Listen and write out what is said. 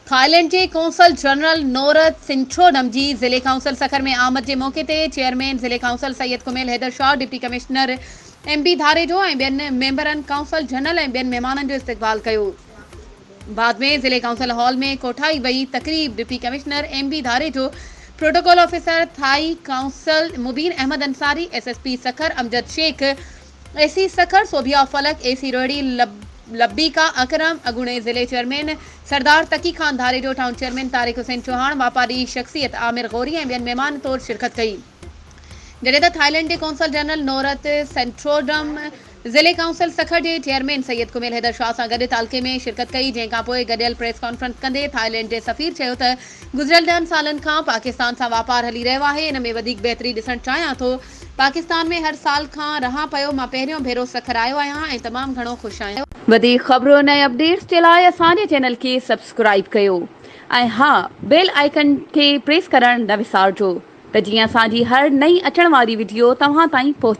Thailand के consul general नोरत सिंथरोडम जी ज़िले council Sukkur में आमद के मौके ते चेयरमैन ज़िले council Syed Kumail Haider Shah, deputy commissioner एम.बी. धारेजो ऐं ॿियनि मेंबरनि काउंसिल जनरल ऐं ॿियनि महिमाननि जो इस्तक़बाल कयो। बाद में ज़िले काउंसिल हॉल में कोठाई वई तकरीब डिप्टी कमिश्नर एम.बी. धारेजो, प्रोटोकॉल ऑफिसर थाई council Mubeen Ahmed Ansari, SSP Sukkur Amjad Shaikh, AC Sukkur Sobia Falak, AC Rohri Labika Akram, अगुणे ज़िले chairman Sardar Taqi Khan Dharejo, town chairman Tariq Hussain Chauhan, वापारी शख्सियत आमिर गौरी ऐं ॿियनि महिमान तौर शिरकत कई। जॾहिं त थाईलैंड के कौंसल जनरल नोरत सेंट्रोडम ज़िले काउंसिल सखर के चेयरमैन सैयद कुमेल हैदर शाह सां गॾु तालके में शिरकत कई, जंहिं खां पोइ गॾियल प्रेस कॉन्फ्रेंस कंदे थाईलैंड के सफ़ीर चयो त गुज़िरियल 10 सालनि खां पाकिस्तान सां वापार हली रहियो आहे। इन में वधीक बहितरी ॾिसणु चाहियां थो। पाकिस्तान में हर साल खां रहां पियो। मां पहिरियों भेरो सखर आयो आहियां ऐं तमामु घणो ख़ुशि आहियां। वधीक ख़बरुनि ऐं अपडेट्स जे लाइ असांजे चैनल खे सब्सक्राइब कयो ऐं हा, बेल आइकन खे प्रेस करणु न विसारिजो त जीअं असांजी हर नई अचण वारी वीडियो तव्हां ताईं पहुची